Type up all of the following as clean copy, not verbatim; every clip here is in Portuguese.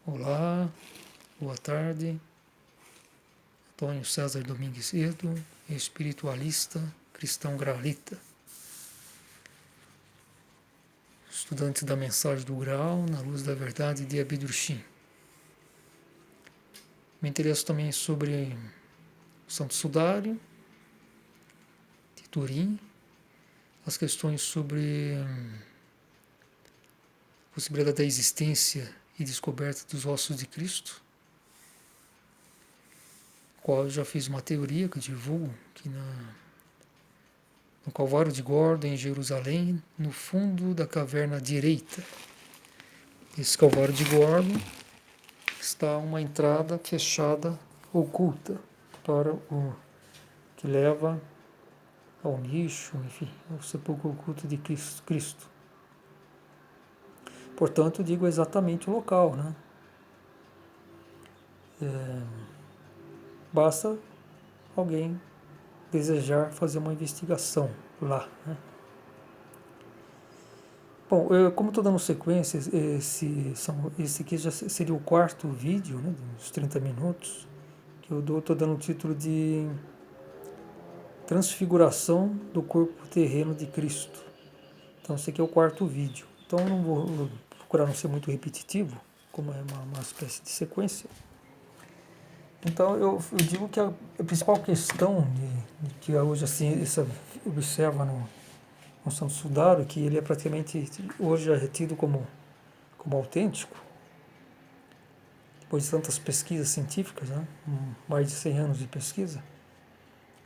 Olá, boa tarde. Antônio César Domingues Edo, espiritualista, cristão graalita. Estudante da mensagem do Graal na luz da verdade de Abidrushim. Me interesso também sobre o Santo Sudário, de Turim, as questões sobre a possibilidade da existência e descoberta dos ossos de Cristo, qual eu já fiz uma teoria que eu divulgo que no Calvário de Gordon, em Jerusalém, no fundo da caverna direita. Esse Calvário de Gordon está uma entrada fechada, oculta, para o que leva ao nicho, enfim, ao sepulcro oculto de Cristo. Portanto, digo exatamente o local, né? Basta alguém desejar fazer uma investigação lá, né? Bom, como estou dando sequência, esse aqui já seria o quarto vídeo, né, uns 30 minutos, que eu estou dando o título de Transfiguração do Corpo Terreno de Cristo. Então esse aqui é o quarto vídeo. Então eu não vou procurar não ser muito repetitivo, como é uma espécie de sequência. Então eu digo que a principal questão de que hoje a ciência observa no Santo Sudário, que ele é praticamente hoje é retido como autêntico, depois de tantas pesquisas científicas, né? Mais de 100 anos de pesquisa,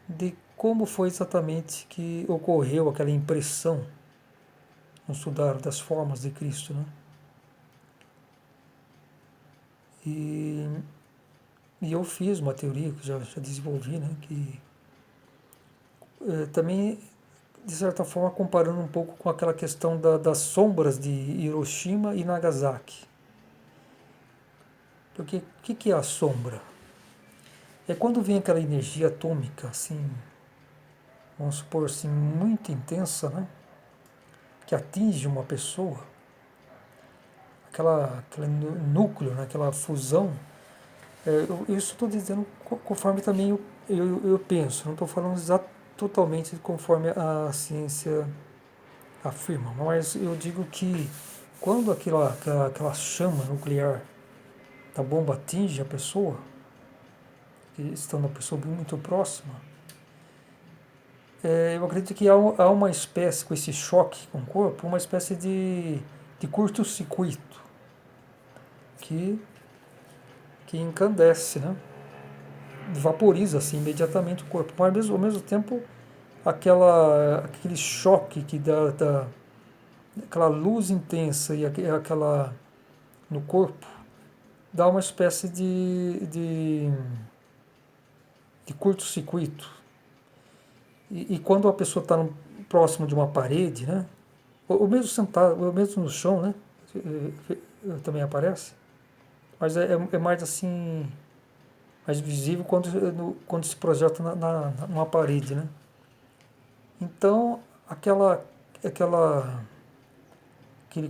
de como foi exatamente que ocorreu aquela impressão no Sudário das formas de Cristo, né? E eu fiz uma teoria que já desenvolvi, né? Que também, de certa forma, comparando um pouco com aquela questão das sombras de Hiroshima e Nagasaki. Porque o que é a sombra? É quando vem aquela energia atômica, assim, vamos supor assim, muito intensa, né? Que atinge uma pessoa, aquele núcleo, né? Aquela fusão. Isso estou dizendo conforme também eu penso, não estou falando totalmente conforme a ciência afirma, mas eu digo que quando aquela chama nuclear da bomba atinge a pessoa, estando a pessoa muito próxima, eu acredito que há uma espécie, com esse choque com o corpo, uma espécie de curto-circuito que encandece, né? Vaporiza assim, imediatamente o corpo, mas ao mesmo tempo aquele choque que dá aquela luz intensa e aquela no corpo dá uma espécie de curto-circuito. E quando a pessoa está próximo de uma parede, né? Ou mesmo sentado, ou mesmo no chão, né? Também aparece. Mas é mais assim, mais visível quando se projeta numa parede, né? Então, aquele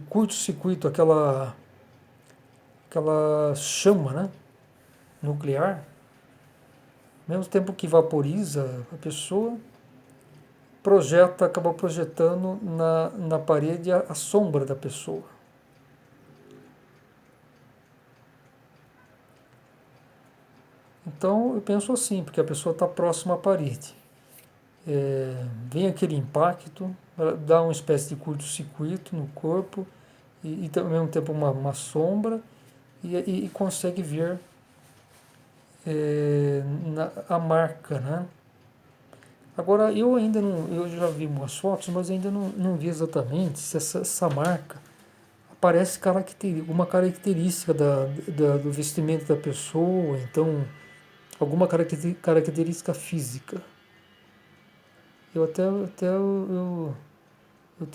curto-circuito, aquela chama, né? Nuclear, ao mesmo tempo que vaporiza a pessoa, acaba projetando na parede a sombra da pessoa. Então eu penso assim, porque a pessoa está próxima à parede. Vem aquele impacto, dá uma espécie de curto-circuito no corpo e ao mesmo tempo uma sombra e consegue ver a marca, né? Agora eu ainda não, eu já vi umas fotos, mas ainda não vi exatamente se essa marca aparece uma característica do vestimento da pessoa, então alguma característica física. Eu até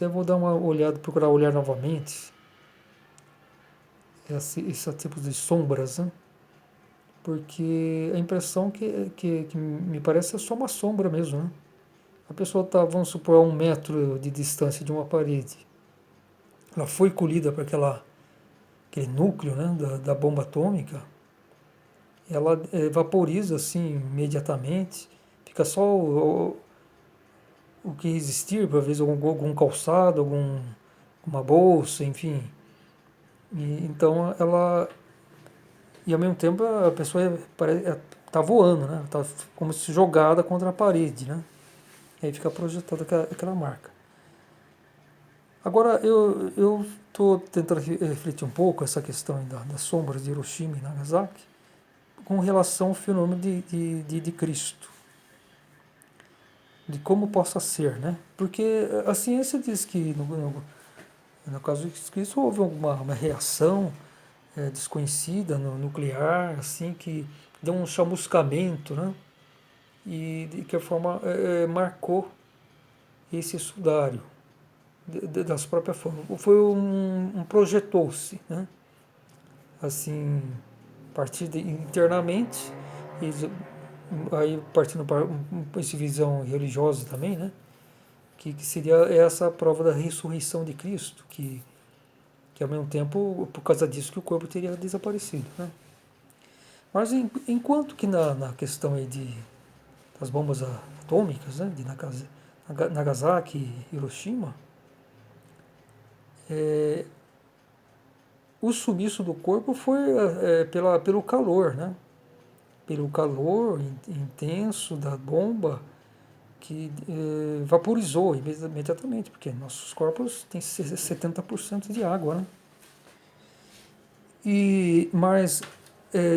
vou dar uma olhada, procurar olhar novamente esse tipo de sombras, né? Porque a impressão que me parece é só uma sombra mesmo, né? A pessoa está, vamos supor, a 1 metro de distância de uma parede. Ela foi colhida aquele núcleo, né, da bomba atômica, ela vaporiza assim imediatamente, fica só o que existir, por vezes algum calçado, uma bolsa, enfim. Então ela, e ao mesmo tempo a pessoa está voando, né? Está como se jogada contra a parede, né? E aí fica projetada aquela marca. Agora eu estou tentando refletir um pouco essa questão das sombras de Hiroshima e Nagasaki com relação ao fenômeno de Cristo, de como possa ser, né? Porque a ciência diz que no caso de Cristo houve uma reação desconhecida no nuclear, assim, que deu um chamuscamento, né? E de que forma marcou esse sudário das próprias formas. Foi projetou-se, né? Assim, partindo internamente, e aí partindo para essa visão religiosa também, né? Que seria essa prova da ressurreição de Cristo, que ao mesmo tempo, por causa disso, que o corpo teria desaparecido, né? Mas enquanto que na questão aí das bombas atômicas, né, de Nagasaki e Hiroshima, o sumiço do corpo foi pelo calor, né? Pelo calor intenso da bomba que vaporizou imediatamente, porque nossos corpos têm 70% de água, né? Mas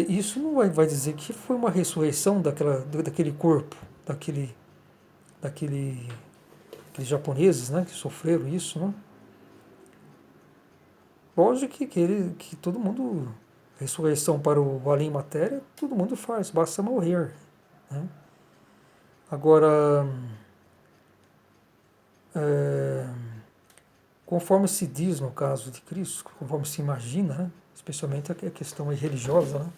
isso não vai dizer que foi uma ressurreição daquele corpo, daqueles japoneses, né, que sofreram isso, né? Lógico que todo mundo, ressurreição para o além matéria, todo mundo faz, basta morrer, né? Agora, é, conforme se diz no caso de Cristo, conforme se imagina, né, especialmente a questão religiosa,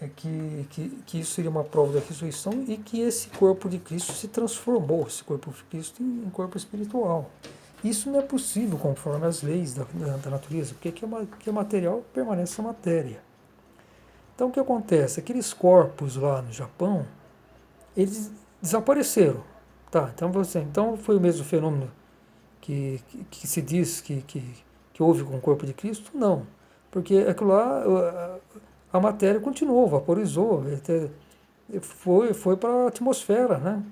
né, que isso seria uma prova da ressurreição e que esse corpo de Cristo se transformou, esse corpo de Cristo, em corpo espiritual. Isso não é possível conforme as leis da natureza, porque que é material permanece a matéria. Então o que acontece? Aqueles corpos lá no Japão, eles desapareceram. Tá, então foi o mesmo fenômeno que se diz que houve com o corpo de Cristo? Não. Porque aquilo lá, a matéria continuou, vaporizou, foi para a atmosfera, né?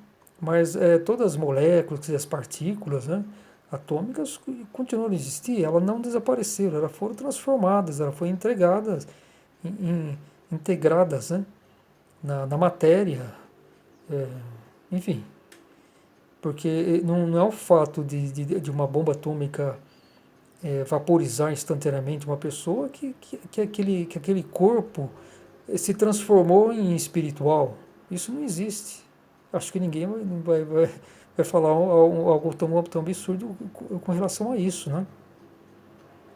Mas todas as moléculas e as partículas, né, atômicas continuam a existir, elas não desapareceram, elas foram transformadas, elas foram entregadas, integradas, né, na matéria, enfim. Porque não é o fato de uma bomba atômica vaporizar instantaneamente uma pessoa que aquele corpo se transformou em espiritual. Isso não existe. Acho que ninguém vai falar algo tão absurdo com relação a isso, né?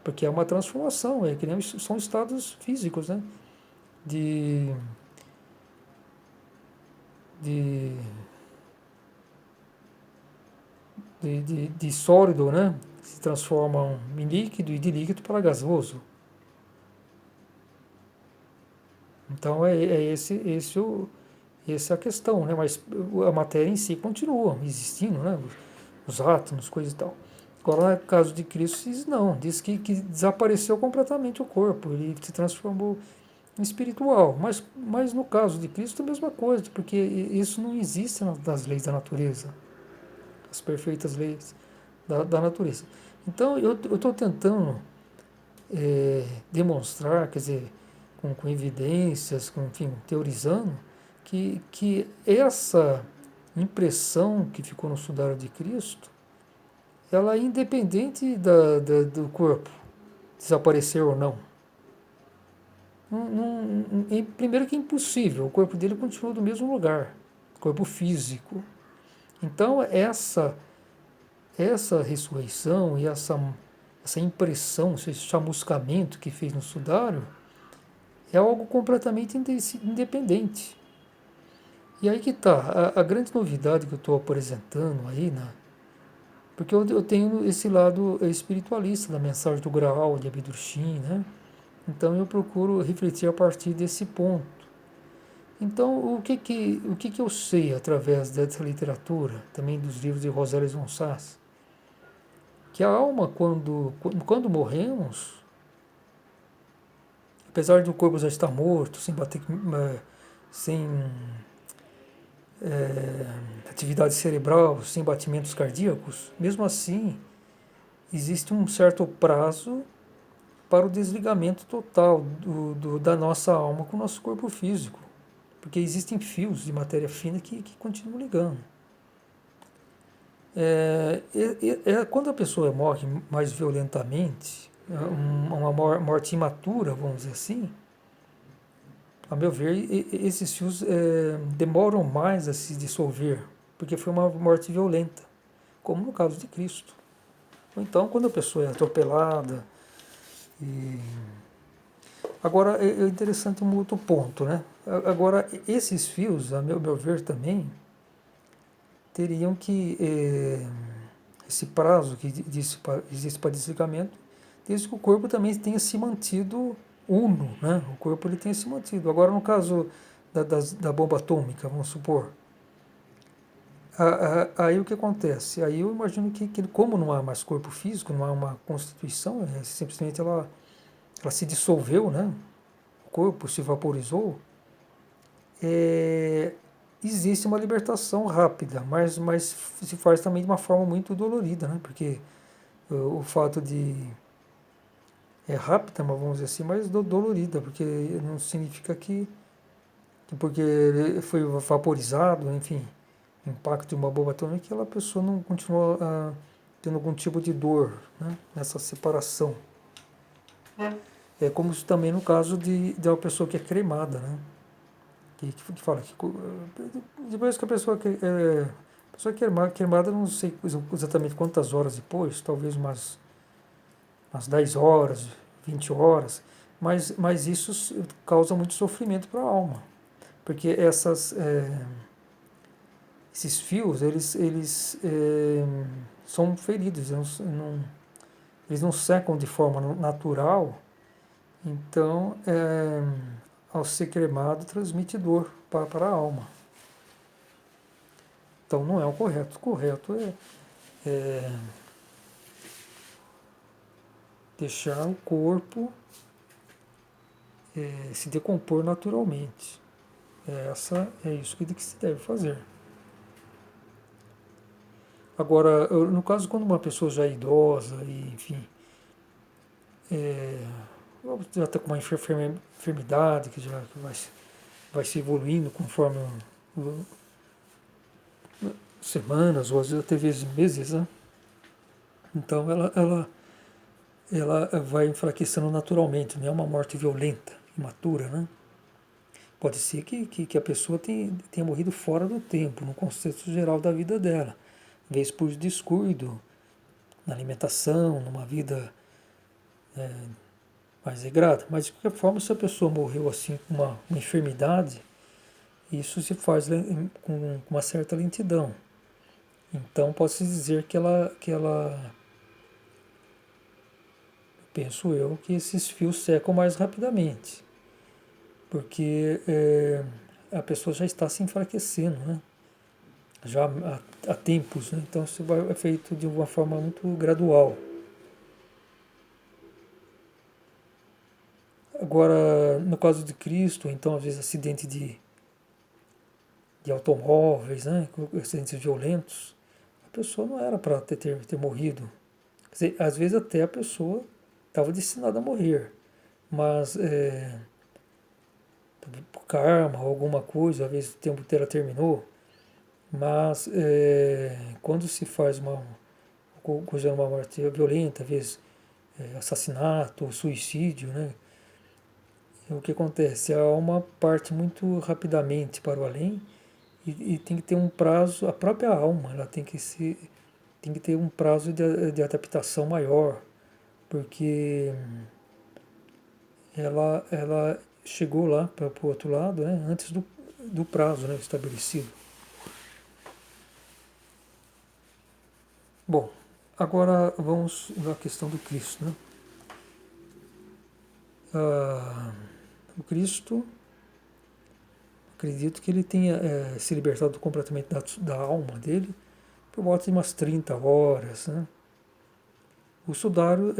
Porque é uma transformação, que nem são estados físicos, né? De, de, de sólido, né? Se transformam em líquido e de líquido para gasoso. Então essa é a questão, né? Mas a matéria em si continua existindo, né? Os átomos, coisas e tal. Agora, no caso de Cristo, não. Diz que desapareceu completamente o corpo, ele se transformou em espiritual. Mas no caso de Cristo, é a mesma coisa, porque isso não existe nas leis da natureza, as perfeitas leis da natureza. Então, eu estou tentando demonstrar, quer dizer, com evidências, enfim, teorizando, que essa impressão que ficou no sudário de Cristo, ela é independente do corpo desaparecer ou não. Primeiro que é impossível, o corpo dele continua do mesmo lugar, corpo físico. Então essa ressurreição e essa impressão, esse chamuscamento que fez no sudário, é algo completamente independente. E aí que está, a grande novidade que eu estou apresentando aí Porque eu tenho esse lado espiritualista da mensagem do Graal, de Abdurshim, né? Então eu procuro refletir a partir desse ponto. Então, o que eu sei através dessa literatura, também dos livros de Rosélia von Sass? Que a alma, quando morremos, apesar do corpo já estar morto, sem bater, sem atividade cerebral, sem batimentos cardíacos, mesmo assim, existe um certo prazo para o desligamento total da nossa alma com o nosso corpo físico. Porque existem fios de matéria fina que continuam ligando. Quando a pessoa morre mais violentamente, uma morte imatura, vamos dizer assim, a meu ver, esses fios demoram mais a se dissolver, porque foi uma morte violenta, como no caso de Cristo. Ou então, quando a pessoa é atropelada. Agora, é interessante um outro ponto, né? Agora, esses fios, a meu ver também, teriam que, esse prazo que existe para desligamento, desde que o corpo também tenha se mantido uno, né? O corpo ele tenha se mantido. Agora, no caso da bomba atômica, vamos supor, aí o que acontece? Aí eu imagino que como não há mais corpo físico, não há uma constituição, simplesmente ela se dissolveu, né? O corpo se vaporizou, é, existe uma libertação rápida, mas se faz também de uma forma muito dolorida, né? Porque o fato de é rápida, mas vamos dizer assim, mas dolorida, porque não significa que porque ele foi vaporizado, enfim, impacto de uma bomba atômica, aquela pessoa não continua tendo algum tipo de dor, né, nessa separação. É como também no caso de uma pessoa que é cremada, né? Que fala que depois que a pessoa queimada, não sei exatamente quantas horas depois, talvez umas 10 horas, 20 horas, mas isso causa muito sofrimento para a alma, porque esses fios, eles são feridos, eles não secam de forma natural, então, ao ser cremado, transmite dor para a alma. Então, não é o correto. O correto é deixar o corpo se decompor naturalmente. É isso que se deve fazer. Agora, no caso, quando uma pessoa já é idosa, e, enfim, já está com uma enfermidade que já vai se evoluindo conforme semanas, ou às vezes até vezes meses, né? Então ela vai enfraquecendo naturalmente, não é uma morte violenta, imatura, né? Pode ser que a pessoa tenha morrido fora do tempo, no contexto geral da vida dela, vez por descuido na alimentação, numa vida mais regrada. Mas de qualquer forma, se a pessoa morreu assim com uma enfermidade, isso se faz com uma certa lentidão. Então posso dizer que ela, penso eu, que esses fios secam mais rapidamente, porque a pessoa já está se enfraquecendo, né? Já há tempos, né? Então isso é feito de uma forma muito gradual. Agora, no caso de Cristo, então às vezes acidente de automóveis, né? Acidentes violentos, a pessoa não era para ter morrido. Quer dizer, às vezes até a pessoa estava destinada a morrer, mas por karma ou alguma coisa, às vezes o tempo dela terminou, mas quando se faz uma morte violenta, às vezes assassinato, suicídio, né? O que acontece? A alma parte muito rapidamente para o além e tem que ter um prazo, a própria alma, ela tem que ter um prazo de adaptação maior, porque ela chegou lá para o outro lado, né, antes do prazo, né, estabelecido. Bom, Agora vamos na questão do Cristo, né? O Cristo, acredito que ele tenha se libertado completamente da alma dele por volta de umas 30 horas, né? O Sudário,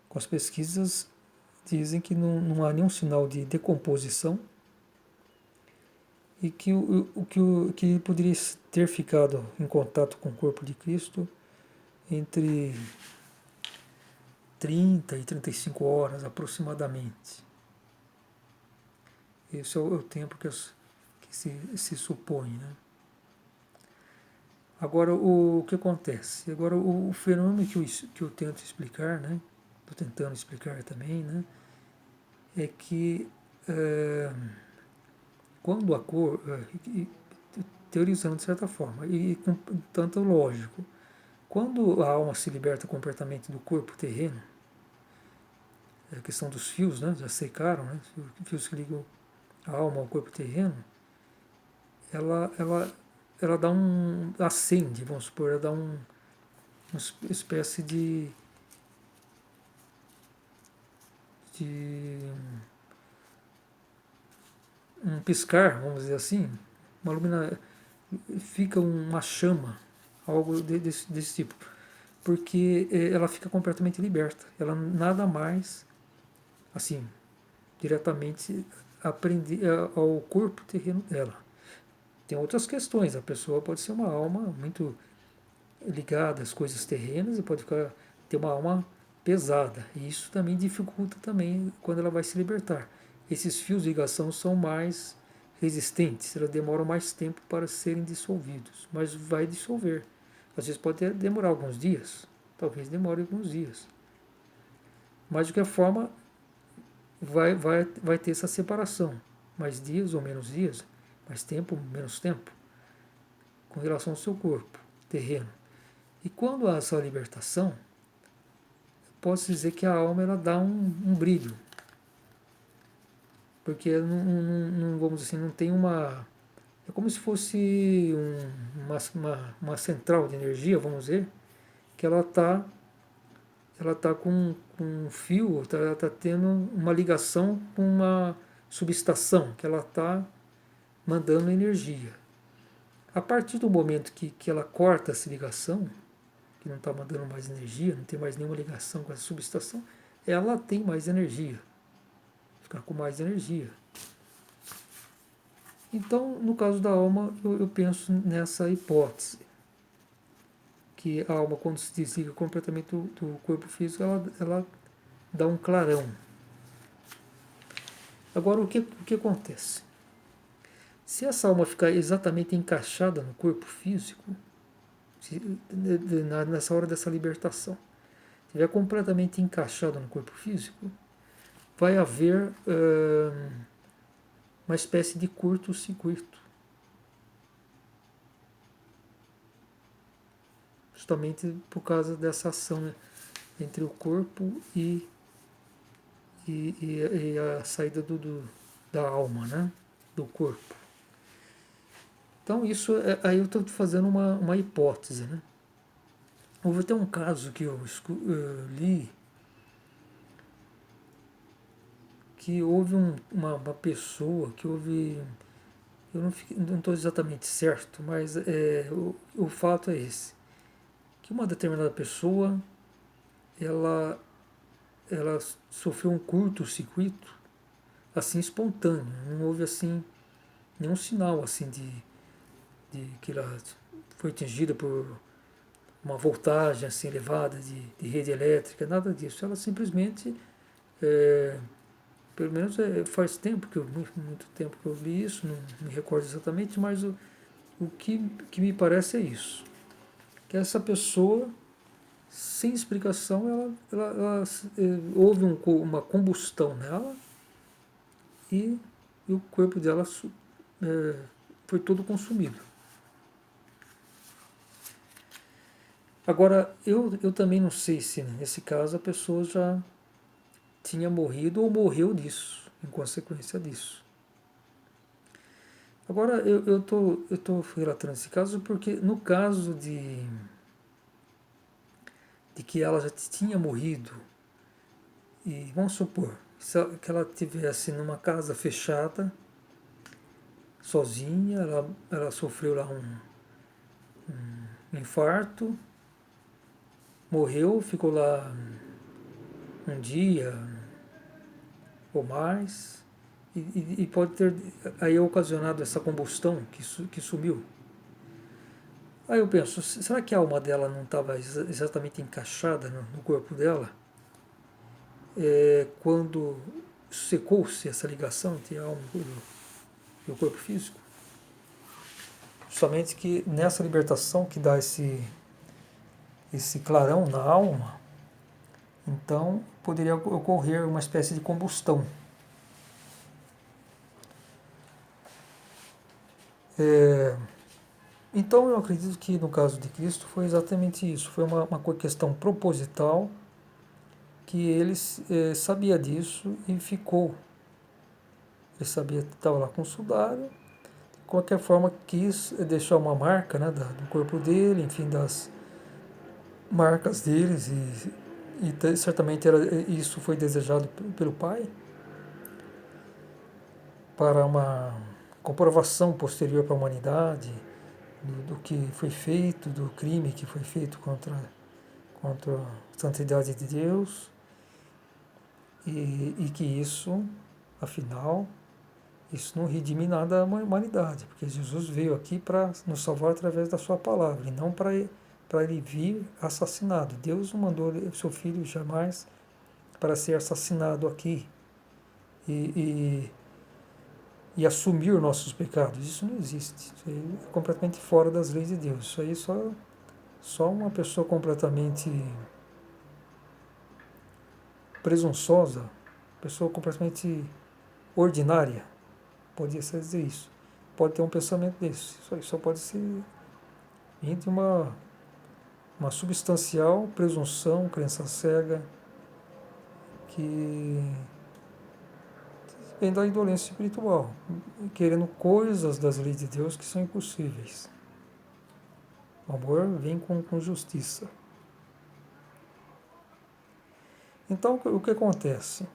com as pesquisas, dizem que não há nenhum sinal de decomposição e que que poderia ter ficado em contato com o corpo de Cristo entre 30 e 35 horas aproximadamente. Esse é o tempo que se supõe, né? Agora, o que acontece? Agora, o fenômeno que eu tento explicar, né? Estou tentando explicar também, né? É que quando a cor, teorizando de certa forma, e com tanto lógico, quando a alma se liberta completamente do corpo terreno, a questão dos fios, né? Já secaram, né? Os fios que ligam a alma ao corpo terreno, ela, ela, ela dá acende, vamos supor, ela dá uma espécie de um piscar, vamos dizer assim, uma lumina, fica uma chama, algo desse tipo, porque ela fica completamente liberta, ela nada mais, assim, diretamente aprende ao corpo terreno dela. Tem outras questões, a pessoa pode ser uma alma muito ligada às coisas terrenas e pode ter uma alma pesada, e isso também dificulta também quando ela vai se libertar. Esses fios de ligação são mais resistentes, elas demoram mais tempo para serem dissolvidos, mas vai dissolver. Às vezes pode demorar alguns dias, talvez demore alguns dias, mas de qualquer forma vai ter essa separação, mais dias ou menos dias, mais tempo, menos tempo, com relação ao seu corpo terreno. E quando há essa libertação, posso dizer que a alma ela dá um brilho, porque não, vamos dizer assim, não tem uma, é como se fosse uma central de energia, vamos dizer, que ela tá com um fio, ela está tendo uma ligação com uma subestação, que ela está mandando energia. A partir do momento que ela corta essa ligação, que não está mandando mais energia, não tem mais nenhuma ligação com essa subestação, ela tem mais energia, ficar com mais energia. Então, no caso da alma, eu penso nessa hipótese, que a alma, quando se desliga completamente do corpo físico, ela dá um clarão. Agora, o que acontece? Se essa alma ficar exatamente encaixada no corpo físico, nessa hora dessa libertação, estiver completamente encaixada no corpo físico, vai haver uma espécie de curto-circuito, justamente por causa dessa ação, né, entre o corpo e a saída da alma, né, do corpo. Então isso, aí eu estou fazendo uma hipótese, né? Houve até um caso que eu li, que houve uma pessoa que houve, eu não estou exatamente certo, mas o fato é esse, que uma determinada pessoa, ela, ela sofreu um curto-circuito, assim, espontâneo, não houve, assim, nenhum sinal, assim, de que ela foi atingida por uma voltagem, assim, elevada de rede elétrica, nada disso, ela simplesmente, pelo menos faz tempo, muito tempo que eu li isso, não me recordo exatamente, mas o que me parece é isso, que essa pessoa, sem explicação, houve uma combustão nela e o corpo dela foi todo consumido. Agora, eu também não sei se nesse caso a pessoa já tinha morrido ou morreu disso, em consequência disso. Agora, eu tô relatando esse caso porque no caso de que ela já tinha morrido, e vamos supor que ela estivesse numa casa fechada, sozinha, ela sofreu lá um infarto, morreu, ficou lá um dia ou mais, e pode ter aí ocasionado essa combustão que sumiu. Aí eu penso, será que a alma dela não estava exatamente encaixada no corpo dela? Quando secou-se essa ligação entre a alma e o corpo físico? Justamente que nessa libertação que dá esse clarão na alma, então poderia ocorrer uma espécie de combustão. Então eu acredito que no caso de Cristo foi exatamente isso, foi uma questão proposital, que ele sabia disso e ficou. Ele sabia que estava lá com o sudário, de qualquer forma quis deixar uma marca, né, do corpo dele, enfim, das marcas deles, e certamente isso foi desejado pelo Pai, para uma comprovação posterior para a humanidade do que foi feito, do crime que foi feito contra a santidade de Deus, e que isso, afinal, isso não redime nada da humanidade, porque Jesus veio aqui para nos salvar através da sua palavra, e não para ele vir assassinado. Deus não mandou o seu filho jamais para ser assassinado aqui e assumir nossos pecados. Isso não existe. Isso aí é completamente fora das leis de Deus. Isso aí só uma pessoa completamente presunçosa, pessoa completamente ordinária, podia ser dizer isso. Pode ter um pensamento desse. Isso aí só pode ser de uma substancial presunção, crença cega, que vem da indolência espiritual, querendo coisas das leis de Deus que são impossíveis. O amor vem com justiça. Então, o que acontece?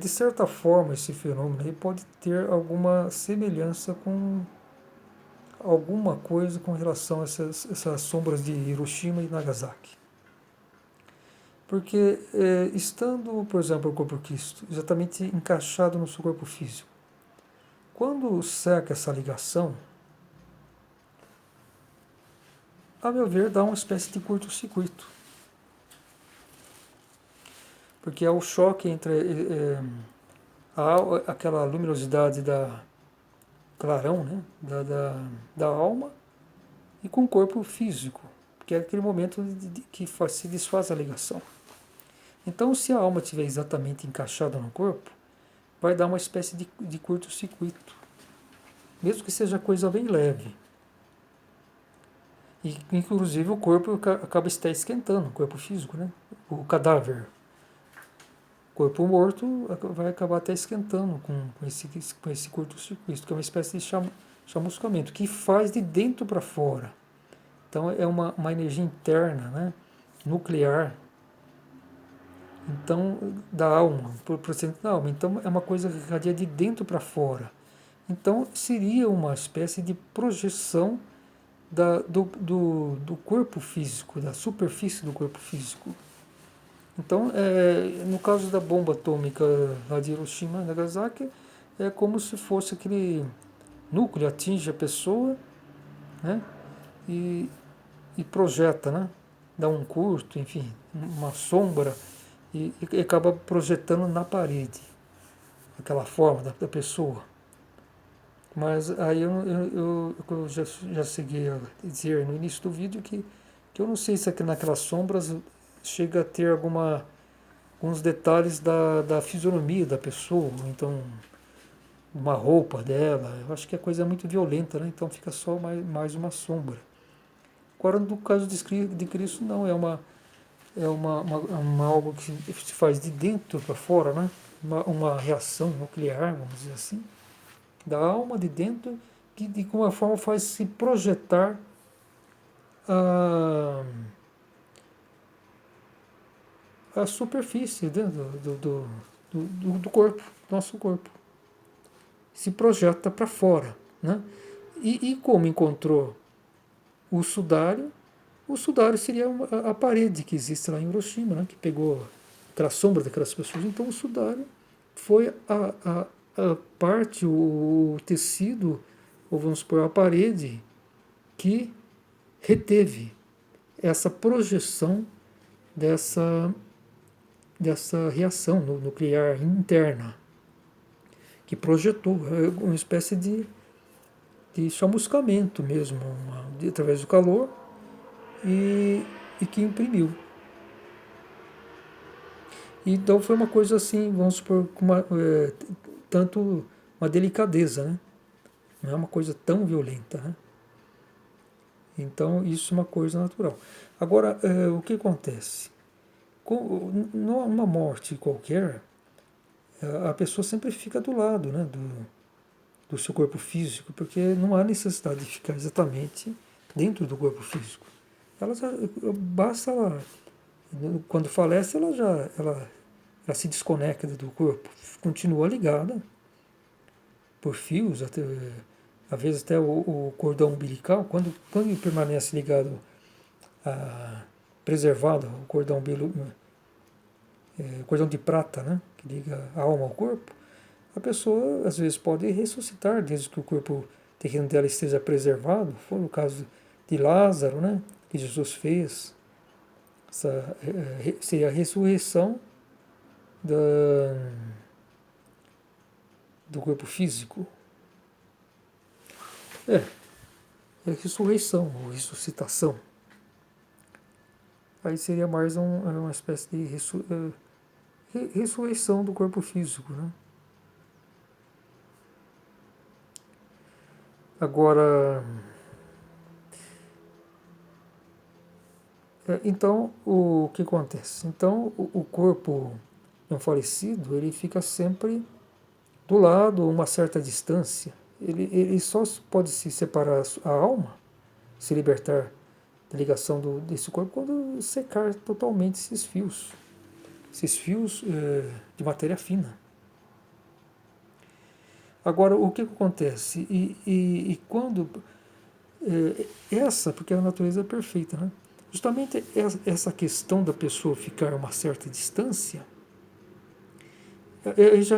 De certa forma, esse fenômeno aí pode ter alguma semelhança com alguma coisa com relação a essas sombras de Hiroshima e Nagasaki. Porque estando, por exemplo, o corpo Cristo exatamente encaixado no seu corpo físico, quando seca essa ligação, a meu ver, dá uma espécie de curto-circuito. Porque é o choque entre aquela luminosidade da clarão, né, da alma, e com o corpo físico, que é aquele momento que se desfaz a ligação. Então, se a alma estiver exatamente encaixada no corpo, vai dar uma espécie de curto-circuito, mesmo que seja coisa bem leve. E, inclusive, o corpo acaba esquentando, o corpo físico, né? O cadáver. O corpo morto vai acabar até esquentando com esse curto-circuito, que é uma espécie de chamuscamento, que faz de dentro para fora. Então, é uma energia interna, né? Nuclear. Então, da alma, por cento da alma. Então, é uma coisa que radia de dentro para fora. Então, seria uma espécie de projeção do corpo físico, da superfície do corpo físico. Então, no caso da bomba atômica lá de Hiroshima e Nagasaki, é como se fosse aquele núcleo atinge a pessoa, né, e projeta, né, dá um curto, enfim, uma sombra, e acaba projetando na parede aquela forma da pessoa. Mas aí eu já cheguei a dizer no início do vídeo que eu não sei se aqui naquelas sombras chega a ter alguns detalhes da fisionomia da pessoa, então uma roupa dela. Eu acho que a coisa é muito violenta, né? Então fica só mais uma sombra. Agora, no caso de Cristo, não, é algo que se faz de dentro para fora, né? Uma reação nuclear, vamos dizer assim, da alma de dentro, que de alguma forma faz se projetar a superfície, né, do corpo, do nosso corpo. Se projeta para fora. Né? E como encontrou o sudário seria a parede que existe lá em Hiroshima, né, que pegou aquela sombra daquelas pessoas. Então o sudário foi a parte, o tecido, ou vamos supor, a parede que reteve essa projeção dessa reação nuclear interna, que projetou uma espécie de chamuscamento mesmo, através do calor, e que imprimiu. Então foi uma coisa assim, vamos supor, tanto uma delicadeza, né? Não é uma coisa tão violenta, né? Então isso é uma coisa natural. Agora, o que acontece? Numa morte qualquer, a pessoa sempre fica do lado, né, do seu corpo físico, porque não há necessidade de ficar exatamente dentro do corpo físico. Ela já, basta ela, quando falece, ela se desconecta do corpo, continua ligada por fios, até, às vezes até o cordão umbilical, quando permanece ligado, preservado, o cordão de prata, né, que liga a alma ao corpo, a pessoa às vezes pode ressuscitar desde que o corpo terreno dela esteja preservado. Foi o caso de Lázaro, né, que Jesus fez. Seria a ressurreição do corpo físico. É ressurreição ou ressuscitação. Aí seria mais uma espécie de ressurreição do corpo físico, né? Agora, então, o que acontece? Então, o corpo de um falecido, ele fica sempre do lado, a uma certa distância. Ele só pode se separar a alma, se libertar da ligação desse corpo, quando secar totalmente esses fios de matéria fina. Agora, o que acontece? E quando porque a natureza é perfeita, né? Justamente essa questão da pessoa ficar a uma certa distância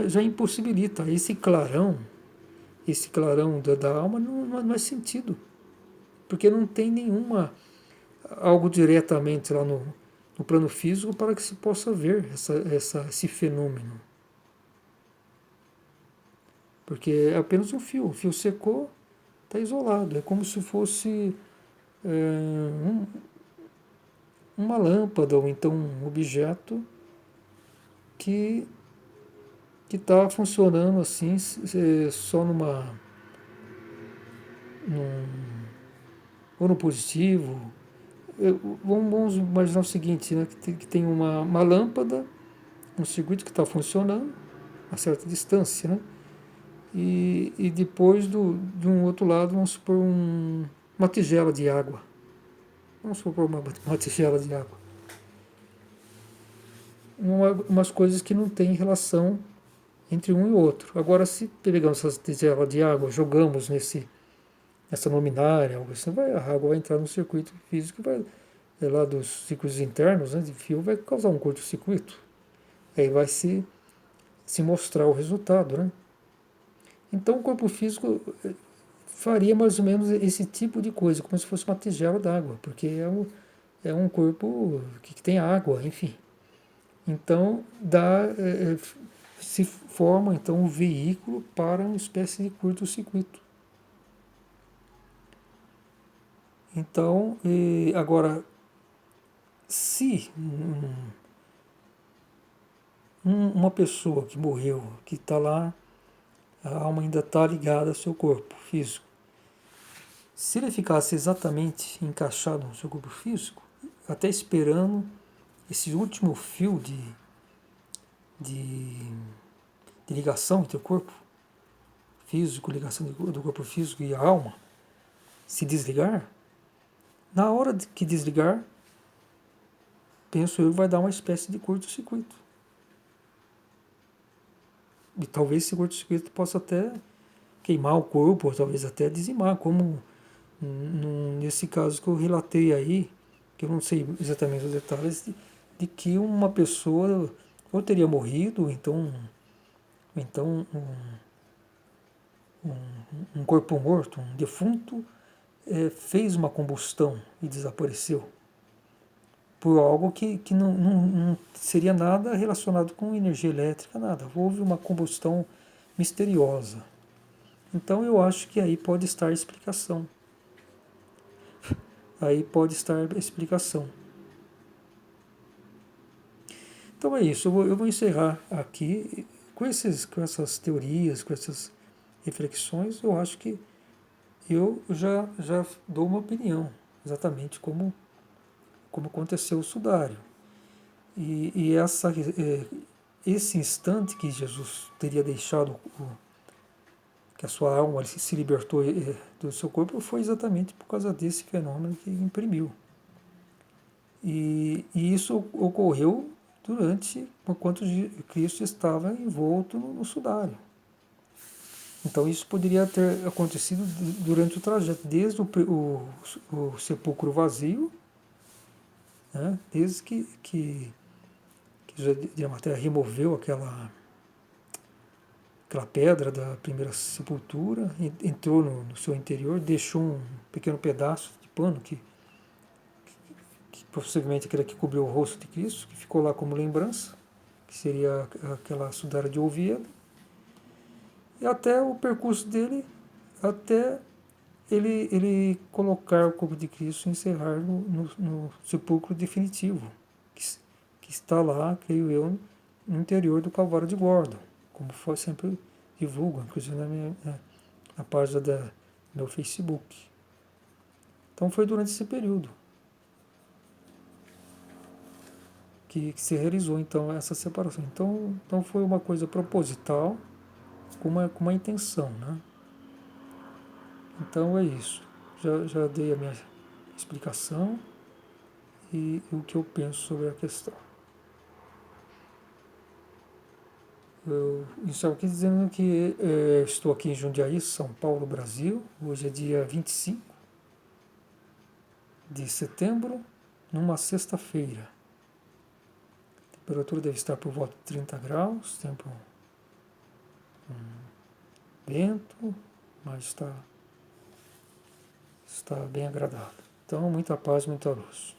já impossibilita esse clarão da alma não é sentido, porque não tem algo diretamente lá no plano físico para que se possa ver esse fenômeno, porque é apenas um fio. O fio secou, está isolado, é como se fosse uma lâmpada ou então um objeto que está funcionando assim, só ou no positivo. Vamos imaginar o seguinte, né, que tem uma lâmpada, um circuito que está funcionando a certa distância, né, e depois de um outro lado, vamos supor uma tigela de água. Vamos supor uma tigela de água. Umas coisas que não têm relação entre um e outro. Agora, se pegamos essa tigela de água, jogamos nessa luminária, assim, a água vai entrar no circuito físico, lá dos circuitos internos, né, de fio, vai causar um curto-circuito. Aí vai se mostrar o resultado, né? Então o corpo físico faria mais ou menos esse tipo de coisa, como se fosse uma tigela d'água, porque é um corpo que tem água, enfim. Então se forma então um veículo para uma espécie de curto-circuito. Então, agora, se uma pessoa que morreu, que está lá, a alma ainda está ligada ao seu corpo físico, se ele ficasse exatamente encaixado no seu corpo físico, até esperando esse último fio de ligação entre o corpo físico, ligação do corpo físico e a alma, se desligar, na hora que desligar, penso eu, vai dar uma espécie de curto-circuito. E talvez esse curto-circuito possa até queimar o corpo, ou talvez até dizimar, como nesse caso que eu relatei aí, que eu não sei exatamente os detalhes, de que uma pessoa ou teria morrido, ou então um corpo morto, um defunto, fez uma combustão e desapareceu. Por algo que não seria nada relacionado com energia elétrica, nada. Houve uma combustão misteriosa. Então eu acho que aí pode estar a explicação. Aí pode estar a explicação. Então é isso, eu vou encerrar aqui com essas teorias, com essas reflexões. Eu acho que eu já dou uma opinião, exatamente como aconteceu o sudário. E esse instante que Jesus teria deixado, que a sua alma se libertou do seu corpo, foi exatamente por causa desse fenômeno que imprimiu. E isso ocorreu enquanto Cristo estava envolto no sudário. Então isso poderia ter acontecido durante o trajeto, desde o sepulcro vazio, né, desde que José de Arimateia removeu aquela pedra da primeira sepultura, entrou no seu interior, deixou um pequeno pedaço de pano que possivelmente aquele que cobriu o rosto de Cristo, que ficou lá como lembrança, que seria aquela sudária de Oviedo, e até o percurso dele, até ele colocar o corpo de Cristo e encerrar no sepulcro definitivo, que está lá, creio eu, no interior do Calvário de Gordon, como foi sempre divulgo, inclusive na página do meu Facebook. Então foi durante esse período que se realizou então essa separação. Então foi uma coisa proposital, com uma intenção, né? Então é isso. Já dei a minha explicação e o que eu penso sobre a questão. Eu estou aqui dizendo que estou aqui em Jundiaí, São Paulo, Brasil. Hoje é dia 25 de setembro, numa sexta-feira. A temperatura deve estar por volta de 30 graus, tempo vento, mas está bem agradável. Então, muita paz, muita luz.